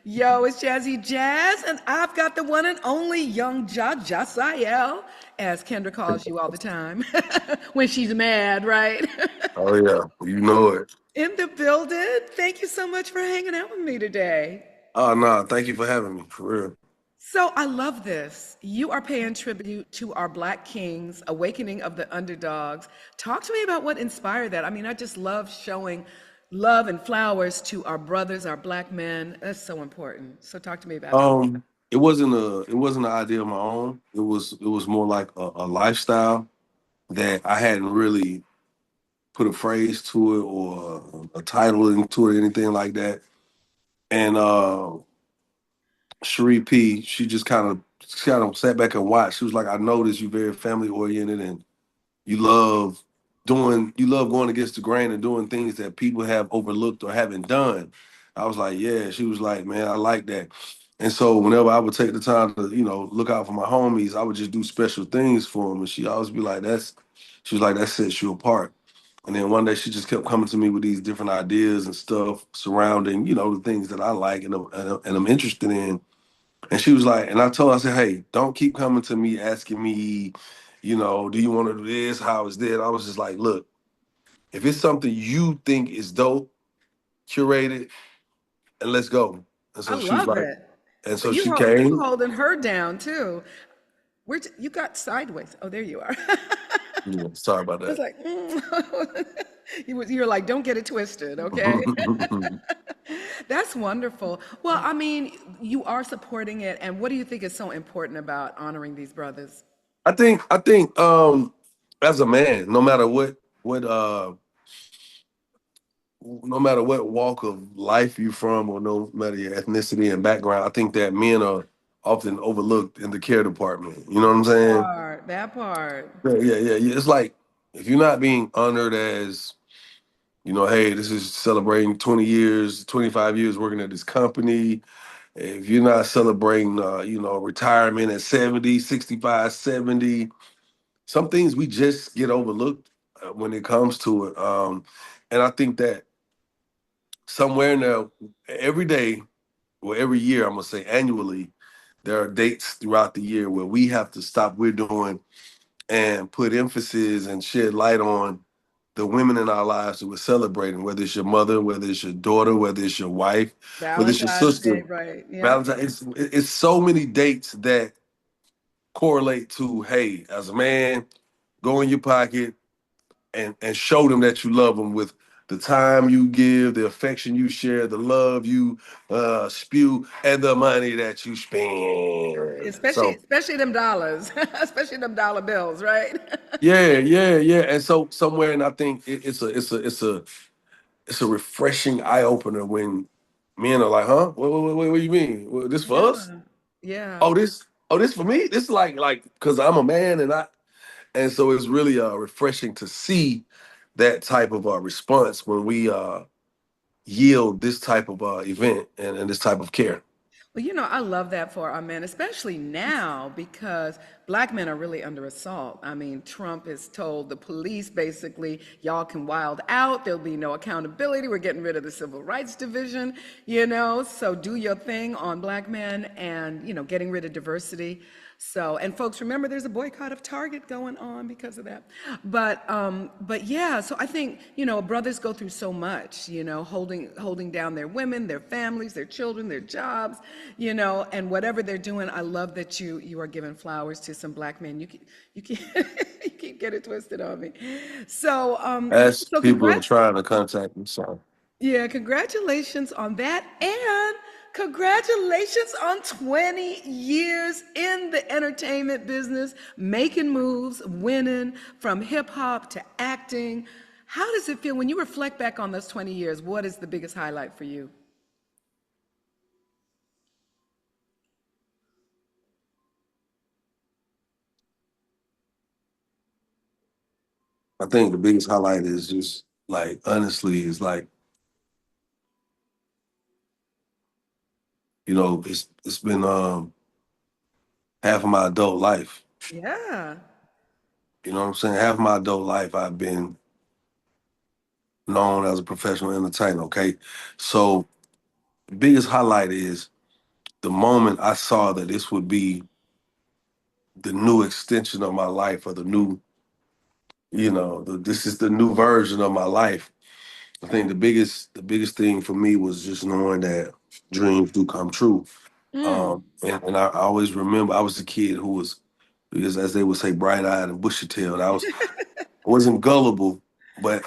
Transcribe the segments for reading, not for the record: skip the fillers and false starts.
Yo, it's Jazzy Jazz, and I've got the one and only young Jasael, as Kendra calls you all the time when she's mad, right? Oh yeah, you know it. In the building. Thank you so much for hanging out with me today. Oh no, thank you for having me, for real. So I love this. You are paying tribute to our Black Kings, awakening of the underdogs. Talk to me about what inspired that. I mean, I just love showing love and flowers to our brothers, our Black men. That's so important. So talk to me about that. It wasn't an idea of my own. It was more like a lifestyle that I hadn't really put a phrase to it or a title into it or anything like that. And Cherie P, she kind of sat back and watched. She was like, I noticed you very family oriented and you love you love going against the grain and doing things that people have overlooked or haven't done. I was like, yeah. She was like, man, I like that. And so whenever I would take the time to, look out for my homies, I would just do special things for them. And she always be like, she was like, that sets you apart. And then one day she just kept coming to me with these different ideas and stuff surrounding, the things that I like and I'm interested in. And she was like, and I told her, I said, hey, don't keep coming to me asking me, do you want to do this? How is that? I was just like, look, if it's something you think is dope, curate it, and let's go. And I so she was love like, it. and So so you she you came. holding her down too. You got sideways. Oh, there you are. Yeah, sorry about I was that. like, you're like, don't get it twisted, okay? That's wonderful. Well, I mean, you are supporting it, and what do you think is so important about honoring these brothers? I think as a man, no matter what walk of life you from or no matter your ethnicity and background, I think that men are often overlooked in the care department. You know what I'm saying? That part. Yeah, yeah, yeah, yeah. It's like if you're not being honored as, hey, this is celebrating 20 years, 25 years working at this company. If you're not celebrating, retirement at 70, 65, 70, some things we just get overlooked when it comes to it. And I think that somewhere in there, every day or every year, I'm gonna say annually, there are dates throughout the year where we have to stop what we're doing and put emphasis and shed light on the women in our lives that we're celebrating, whether it's your mother, whether it's your daughter, whether it's your wife, whether it's your Valentine's sister. Day, right? Yep. Valentine, it's so many dates that correlate to, hey, as a man, go in your pocket and show them that you love them with the time you give, the affection you share, the love you spew, and the money that you spend. So Especially them dollars, especially them dollar bills, right? yeah, yeah, yeah. And so somewhere, and I think it's a refreshing eye opener when men are like, huh? What do you mean? This for us? Yeah. Yeah. Oh, this for me? This like because I'm a man and so it's really refreshing to see that type of response when we yield this type of event and this type of care. Well, I love that for our men, especially now because black men are really under assault. I mean, Trump has told the police basically, y'all can wild out, there'll be no accountability, we're getting rid of the Civil Rights Division, so do your thing on black men and, getting rid of diversity. So, and folks, remember there's a boycott of Target going on because of that. But yeah, so I think, brothers go through so much, holding down their women, their families, their children, their jobs, and whatever they're doing. I love that you are giving flowers to some black men. You keep you keep getting twisted on me. So As so people are congrats. trying to contact me, so Yeah, congratulations on that. And congratulations on 20 years in the entertainment business, making moves, winning from hip hop to acting. How does it feel when you reflect back on those 20 years? What is the biggest highlight for you? I think the biggest highlight is just like honestly is like it's been half of my adult life. Yeah. You know what I'm saying? Half of my adult life I've been known as a professional entertainer. Okay, so the biggest highlight is the moment I saw that this would be the new extension of my life, or the new, this is the new version of my life. I think the biggest thing for me was just knowing that dreams do come true. Mm. And I always remember I was a kid who was, because as they would say, bright eyed and bushy tailed. I wasn't gullible, but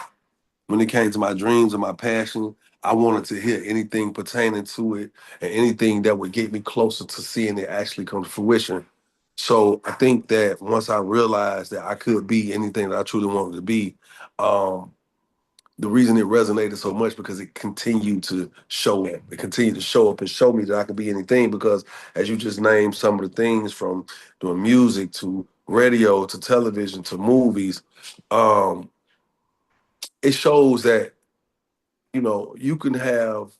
when it came to my dreams and my passion, I wanted to hear anything pertaining to it, and anything that would get me closer to seeing it actually come to fruition. So I think that once I realized that I could be anything that I truly wanted to be, um, the reason it resonated so much, because it continued to show up. It continued to show up and show me that I could be anything. Because as you just named some of the things, from doing music to radio to television to movies, um, it shows that you can have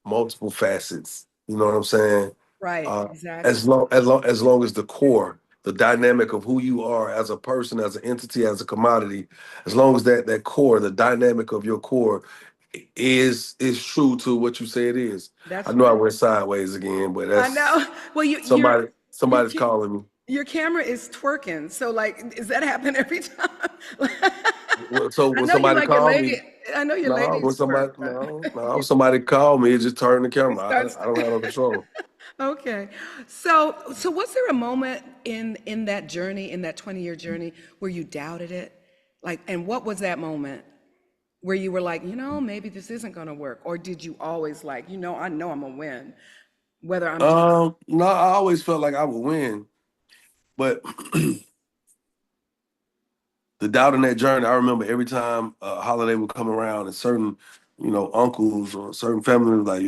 multiple facets. You know what I'm saying? Right, Uh, exactly. as long as the core, the dynamic of who you are as a person, as an entity, as a commodity, as long as that core, the dynamic of your core is true to what you say it is. I That's know I right. went sideways again, but I that's know. Well, your somebody's calling me. your camera is twerking. So, like, does that happen every time? So I when know you somebody like your called lady. me, I know your no, when ladies twerk, somebody but no, no, somebody called me, it just turned the it camera. starts. I don't have no control. Okay. So was there a moment in that journey, in that 20-year journey, where you doubted it? Like, and what was that moment where you were like, maybe this isn't going to work? Or did you always like, I know I'm going to win, whether I'm doing. No, I always felt like I would win, but the doubt in that journey, I remember every time a holiday would come around, and certain, uncles or certain family was like,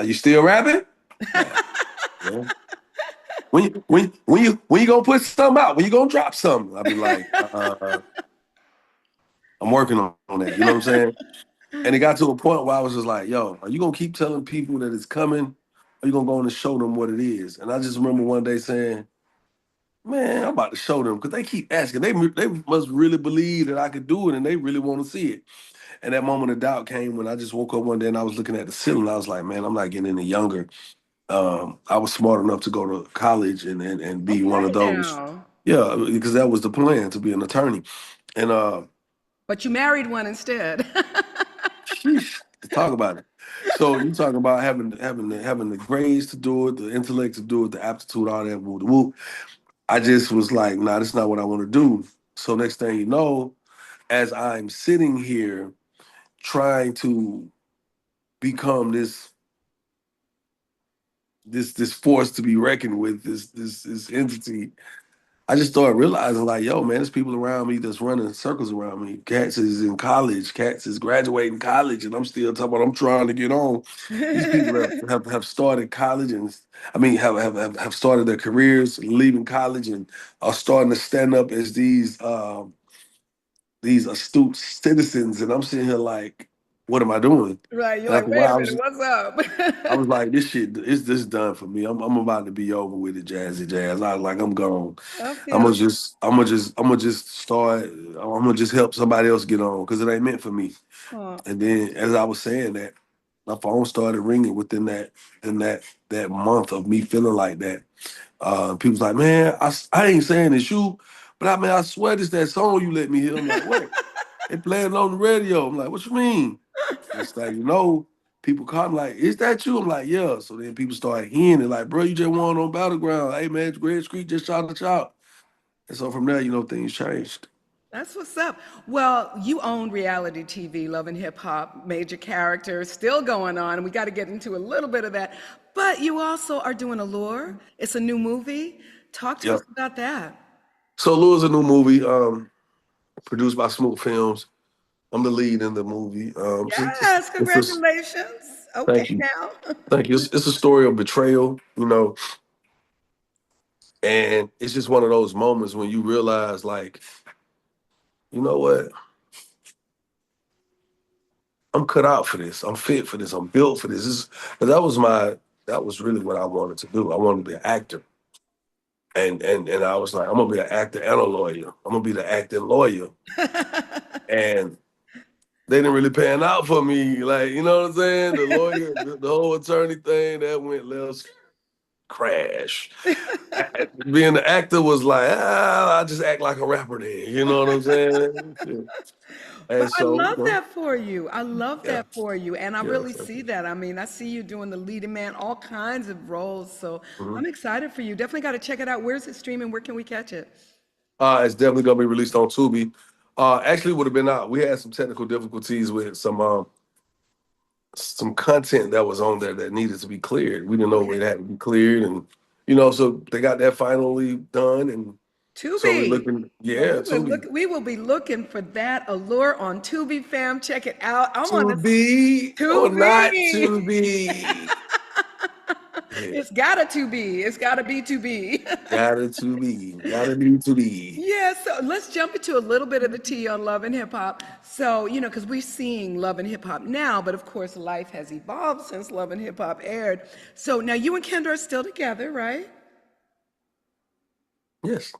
you still rapping? Like, yeah. When you gonna put something out? When you gonna drop something? I'd be like, I'm working on that. You know what I'm saying? And it got to a point where I was just like, yo, are you gonna keep telling people that it's coming? Or are you gonna go on and show them what it is? And I just remember one day saying, man, I'm about to show them, because they keep asking. They must really believe that I could do it, and they really want to see it. And that moment of doubt came when I just woke up one day and I was looking at the ceiling. I was like, man, I'm not getting any younger. I was smart enough to go to college and be one Okay of those. now. Yeah, because that was the plan, to be an attorney. And But you married one instead. sheesh, to talk about it. So you talk about having the grades to do it, the intellect to do it, the aptitude, all that woo woo. I just was like, nah, that's not what I want to do. So next thing you know, as I'm sitting here trying to become this force to be reckoned with, this entity, I just started realizing, like, yo, man, there's people around me that's running circles around me. Cats is in college, cats is graduating college, and I'm still talking about I'm trying to get on. These people have started college, and I mean have started their careers, leaving college, and are starting to stand up as these astute citizens, and I'm sitting here like, what am I doing? Right. You're And like, after a wait a while, minute, what's I up? was like, this shit is this done for me. I'm about to be over with it, jazzy jazz. I was like, I'm gone. I feel you. I'm gonna just start. I'm gonna just help somebody else get on, because it ain't meant for me. Oh, And then as I was saying that, my phone started ringing within that month of me feeling like that. People's like, man, I ain't saying it's you, but I mean, I swear this that song you let me hear. I'm like, what? They playing it on the radio. I'm like, what you mean? It's like, people call me like, is that you? I'm like, yeah. So then people start hearing it, like, bro, you just won on Battleground. Hey man, Greg Street just shot the shot. And so from there, things changed. that's what's up. Well, you own reality TV, Love and Hip Hop, major characters, still going on, and we got to get into a little bit of that. But you also are doing Allure. It's a new movie. Talk to us Yep. about that. So Lou is a new movie, produced by Smoot Films. I'm the lead in the movie. Yes, It's congratulations. Okay, thank you. now. Thank you. It's a story of betrayal, and it's just one of those moments when you realize, like, you know what? I'm cut out for this. I'm fit for this. I'm built for this. But that was really what I wanted to do. I wanted to be an actor. And I was like, I'm gonna be an actor and a lawyer. I'm gonna be the acting lawyer. And they didn't really pan out for me. Like, you know what I'm saying? The lawyer, the whole attorney thing, that went left. crash. Being the actor was like, I just act like a rapper then. You know what I'm saying? Yeah. But And I so, love that for you. I love yeah, that for you. And I yeah. really see that. I mean, I see you doing the leading man, all kinds of roles. So I'm Mhm. excited for you. Definitely got to check it out. Where's it streaming? Where can we catch it? It's definitely gonna be released on Tubi. Actually, would have been out. We had some technical difficulties with some content that was on there that needed to be cleared. We didn't know Okay. it had to be cleared, and so they got that finally done, and so we're Tubi. looking. Well, Yeah, Tubi. we will be looking for that allure on Tubi, fam. Check it out. I want To to be or not Tubi. to be. Yeah. It's gotta to be. It's gotta be to be. Gotta to be. Gotta be to be. Yeah, so let's jump into a little bit of the tea on love and hip hop. So, because we're seeing love and hip hop now, but of course, life has evolved since love and hip hop aired. So now you and Kendra are still together, right? Yes.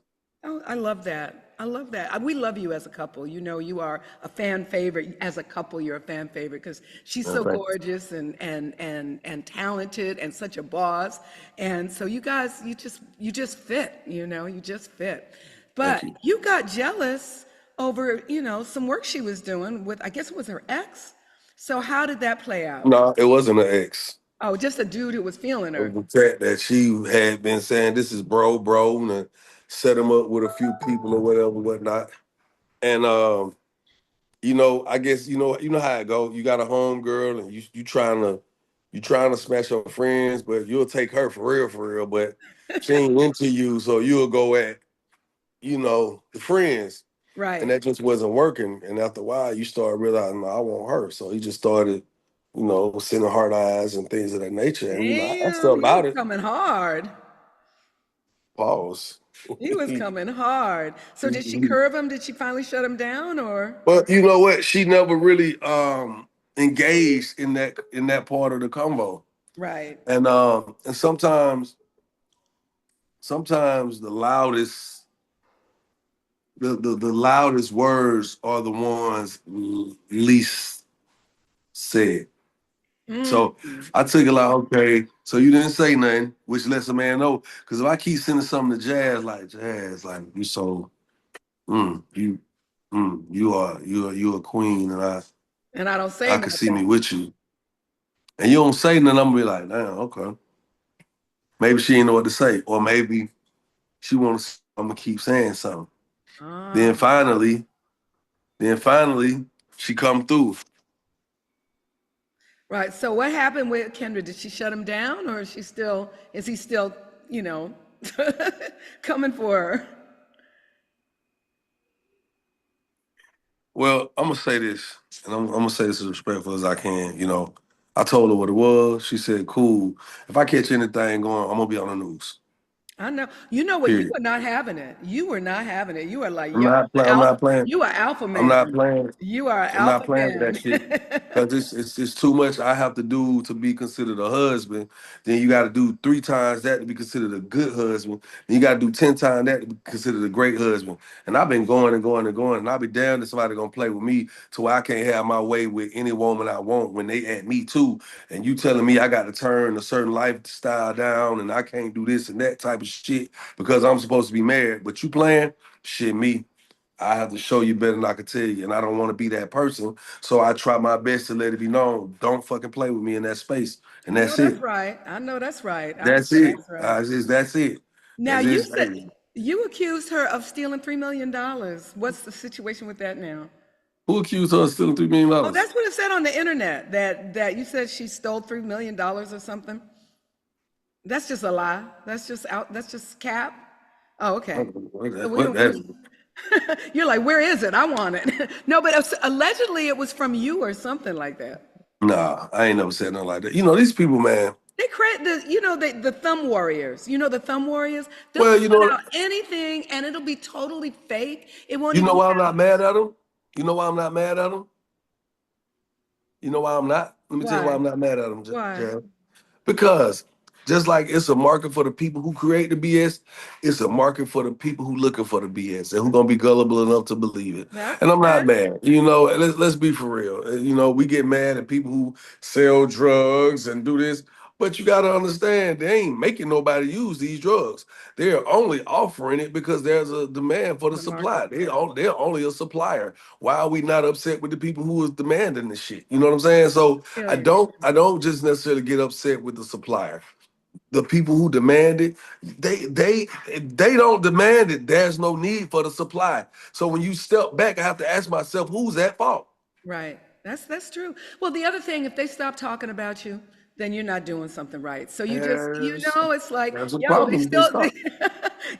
Oh, I love that. I love that. We love you as a couple. You know, you are a fan favorite. As a couple, you're a fan favorite because she's so Thank you. gorgeous and talented and such a boss. And so you guys, you just fit. You just fit. Thank But you. you got jealous over some work she was doing with, I guess it was her ex. So how did that play out? No, it wasn't an ex. Oh, just a dude who was feeling It her. was the fact that she had been saying this is bro, and set him up with a few people or whatever, whatnot. And I guess you know how it go. You got a home girl, and you trying to smash her friends, but you'll take her for real. But she ain't into you, so you'll go at the friends, and Right. that just wasn't working. And after a while, you start realizing, no, I want her. So he just started, sending hard eyes and things of that nature. And I asked her Damn, he was about it. coming hard. Pause. He was coming hard. So did she curve him? Did she finally shut him down or? But you know what? She never really engaged in that part of the convo. Right. And sometimes the loudest words are the ones least said. Mm. So I took it like, okay, so you didn't say nothing, which lets a man know. Because if I keep sending something to Jazz, like you so, you, you are a queen, and And I don't say I could see me nothing. with you, and you don't say nothing, I'm gonna be like, damn, okay, maybe she ain't know what to say, or maybe she wants. I'm gonna keep saying something. Then Ah, finally, then finally, she come through. right. So what happened with Kendra? Did she shut him down or is he still, you know, coming for her? Well, I'm gonna say this, and I'm gonna say this as respectful as I can. I told her what it was. She said, "Cool. If I catch anything going, I'm gonna be on the news. I know. You know what? You Period. were not having it. You were not having it. You were like, I'm yo, not playing. I'm not playing. you are alpha I'm not man. playing. You are I'm not alpha playing with that man. shit because it's too much I have to do to be considered a husband. Then you got to do 3 times that to be considered a good husband. Then you got to do 10 times that to be considered a great husband. And I've been going and going and going, and I'll be damned if somebody gonna play with me to where I can't have my way with any woman I want when they at me too. And you telling me I got to turn a certain lifestyle down and I can't do this and that type of shit because I'm supposed to be married. But you playing shit me. I have to show you better than I can tell you, and I don't want to be that person. So I try my best to let it be known. Don't fucking play with me in that space, and I know that's that's it. right. I know that's right. I know That's it. that's right. That's it. Now That's you it. said Hey, you accused her of stealing $3 million. What's the situation with that now? who accused her of stealing $3 million? Oh, that's what it said on the internet. That you said she stole $3 million or something. That's just a lie. That's just out. That's just cap. Oh, okay. So we What don't. that? You're like, where is it? I want it. No, but allegedly it was from you or something like that. Nah, I ain't never said nothing like that. These people, man. They create the thumb warriors. You know the thumb warriors. They'll Well, put out anything and it'll be totally fake. It won't you know even why I'm have. not mad at them. You know why I'm not mad at them. You know why I'm not. Let me tell you why Why? I'm not mad at them, Why? Jazz. Because just like it's a market for the people who create the BS, it's a market for the people who looking for the BS and who gonna be gullible enough to believe it. That's a And I'm not fact. mad. Let's be for real. We get mad at people who sell drugs and do this. But you got to understand, they ain't making nobody use these drugs. They're only offering it because there's a demand for the The supply. market. They're only a supplier. Why are we not upset with the people who is demanding this shit? You know what I'm saying? So Feel you. I don't just necessarily get upset with the supplier. The people who demand it, they don't demand it. There's no need for the supply. So when you step back, I have to ask myself, who's at fault? Right. That's true. Well, the other thing, if they stop talking about you, then you're not doing something right. So you just, There's it's like, there's a yo, they problem. They still, stop.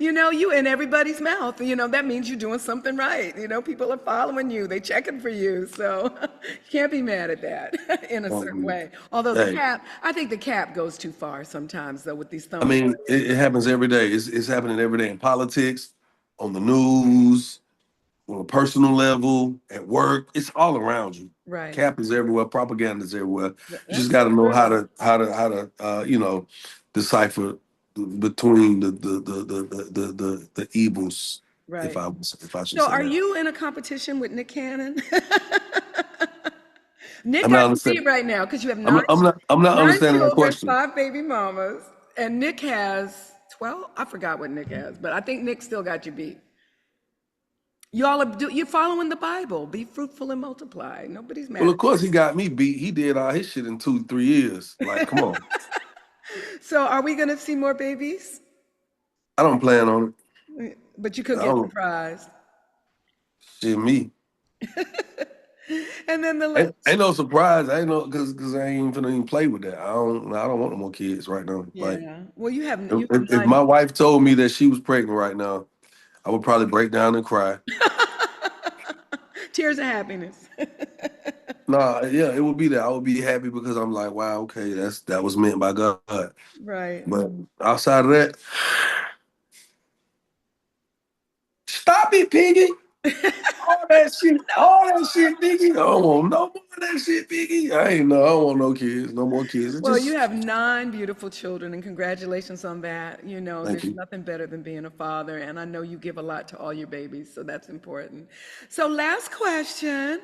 you in everybody's mouth. That means you're doing something right. People are following you, they checking for you. So you can't be mad at that in a certain Um, way. Although hey, I think the cap goes too far sometimes, though, with these I thumb mean, drives. it happens every day. It's happening every day in politics, on the news, on a personal level, at work. It's all around you. Right. Cap is everywhere. Propaganda is everywhere. You just That's got so to know true. how to decipher between the evils. Right. If I should So say are that. you in a competition with Nick Cannon? Nick I'm got not the lead understanding. right now because you have nine, I'm not nine understanding that children, question. five baby mamas, and Nick has 12. I forgot what Nick has, but I think Nick still got you beat. You're following the Bible. Be fruitful and multiply. Nobody's Well, mad of at course he got me beat. He did all his shit in 2 3 years. Like, come on. you. So are we going to see more babies? I don't plan on it. But you I could get don't surprised. shit me. And then Ain't no surprise. I ain't no because I ain't even finna even play with that. I don't want no more kids right now. Like yeah. Well, you have if nine. my wife told me that she was pregnant right now, I would probably break down and cry. Tears of happiness. Nah, yeah, it would be that. I would be happy because I'm like, wow, okay, that was meant by God. Right. But outside of that, stop it, Piggy. All that shit, Piggy. I don't want no more of that shit, Piggy. I don't want no kids, no more kids. It Well, you just have nine beautiful children, and congratulations on that. thank There's you. nothing better than being a father, and I know you give a lot to all your babies, so that's important. So, last question,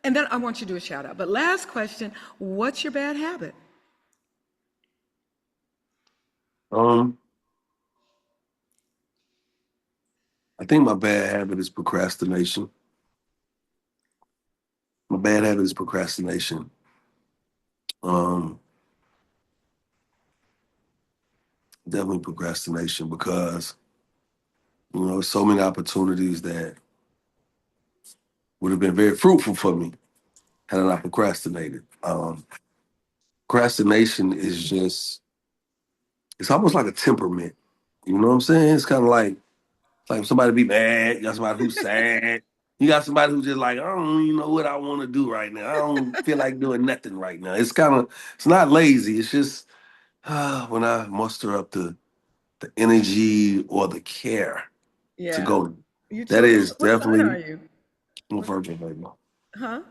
and then I want you to do a shout out. But last question, what's your bad habit? Um, I think my bad habit is procrastination. My bad habit is procrastination. Um, Definitely procrastination because so many opportunities that would have been very fruitful for me had I not procrastinated. Procrastination is just it's almost like a temperament. You know what I'm saying? It's kind of like somebody be mad, you got somebody who's sad. You got somebody who's just like, I don't even know what I want to do right now. I don't feel like doing nothing right now. It's not lazy. It's just when I muster up the energy or the care to Yeah. go. You That too. is What sign are definitely you? I'm a What? Virgo right now. Huh?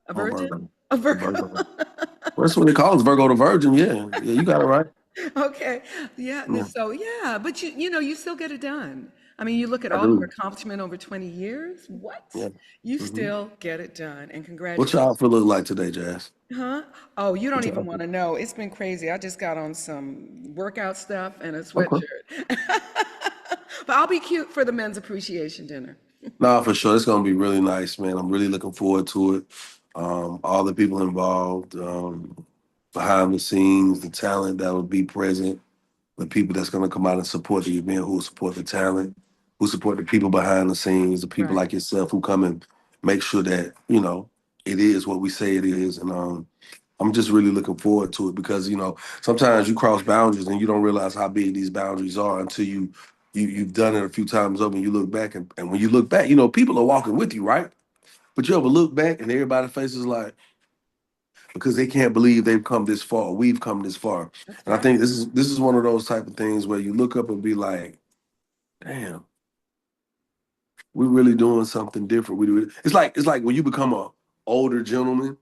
A I'm a virgin? Virgo. A A Virgo. Virgo. Well, that's what they call us, Virgo the Virgin. Yeah. Yeah, you got it right. Okay. Yeah. Yeah, So yeah, but you still get it done. I mean, you look at I all your do. accomplishment over 20 years. What? Yeah. You hmm still get it done. And What your congratulations. outfit look like today, Jazz? Huh? Oh, you don't What your even want outfit? to know. It's been crazy. I just got on some workout stuff and a Okay. sweatshirt. But I'll be cute for the men's appreciation dinner. Nah, for sure. It's gonna be really nice, man. I'm really looking forward to it. All the people involved, behind the scenes, the talent that will be present, the people that's gonna come out and support the event, who will support the talent, who support the people behind the scenes, the people Right. like yourself who come and make sure that, it is what we say it is. And I'm just really looking forward to it because, sometimes you cross boundaries and you don't realize how big these boundaries are until you've done it a few times over and you look back and when you look back, people are walking with you, right? But you ever look back and everybody's face is like, because they can't believe they've come this far, we've come this far. That's And I right. think this is one of those type of things where you look up and be like, damn, we're really doing something different. It's like when you become a older gentleman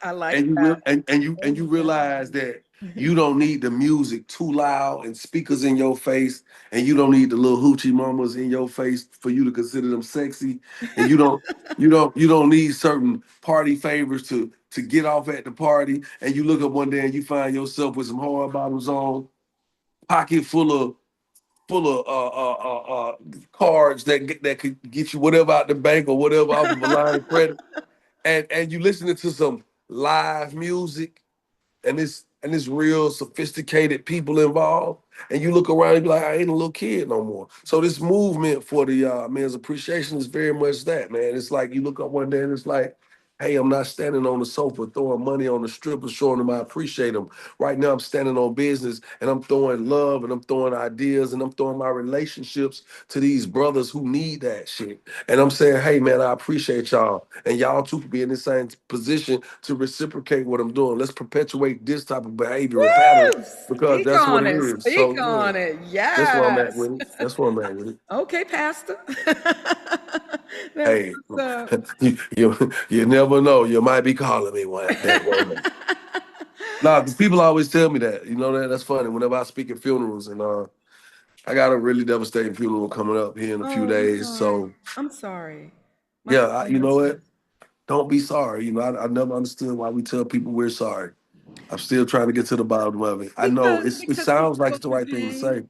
I like and you that. real and you realize that you don't need the music too loud and speakers in your face, and you don't need the little hoochie mamas in your face for you to consider them sexy, and you don't need certain party favors to get off at the party, and you look up one day and you find yourself with some hard bottoms on, pocket full of cards that could get you whatever out the bank or whatever off of a line of credit, and you listening to some live music, and it's real sophisticated people involved. And you look around and be like, I ain't a little kid no more. So this movement for the men's appreciation is very much that, man. It's like you look up one day and it's like, hey, I'm not standing on the sofa throwing money on the stripper, showing them I appreciate them. Right now, I'm standing on business and I'm throwing love and I'm throwing ideas and I'm throwing my relationships to these brothers who need that shit. And I'm saying, hey, man, I appreciate y'all. And y'all too can be in the same position to reciprocate what I'm doing. Let's perpetuate this type of behavior and pattern Woo! because Speak that's what on it it. is. So, Speak yeah, on it. that's where I'm at Yes. with it. That's where I'm at with it. Okay, Pastor. That's Hey, what's up. you never know. You might be calling me one day. Nah, 'cause people always tell me that. You know that's funny. Whenever I speak at funerals, and I got a really devastating funeral coming up here in a few Oh, I'm days. sorry. So I'm sorry. My yeah, you know what? condolences. Don't be sorry. I never understood why we tell people we're sorry. I'm still trying to get to the bottom of it. I know it Because people sounds like go it's the through right thing to pain. say.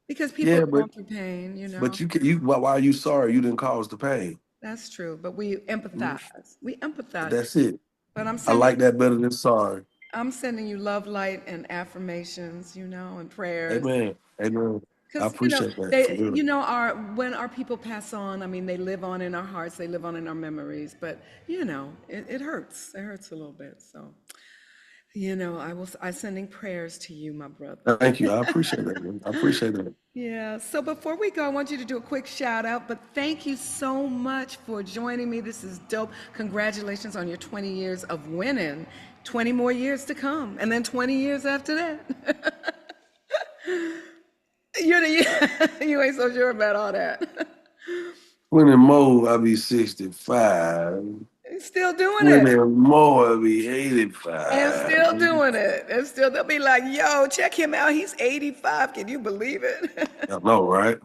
Because people Yeah, are but going through pain, you know. but why are you sorry? You didn't cause the pain. That's true. But we Mm, empathize. We empathize. That's it. But I like that better than sorry. I'm sending you love, light, and affirmations, you know, and prayers. Amen. Amen. I Because, appreciate that for real. our when our people pass on, I mean, they live on in our hearts, they live on in our memories. But, it hurts. It hurts a little bit. So, I'm sending prayers to you, my brother. Thank you. I appreciate that, man. I appreciate that. Yeah. So before we go, I want you to do a quick shout out. But thank you so much for joining me. This is dope. Congratulations on your 20 years of winning. 20 more years to come, and then 20 years after that. You you ain't so sure about all that. When in more, I'll be 65. Still doing When it. in more, I'll be And 85. still doing it. And still they'll be like, yo, check him out. He's 85. Can you believe it? I know, right?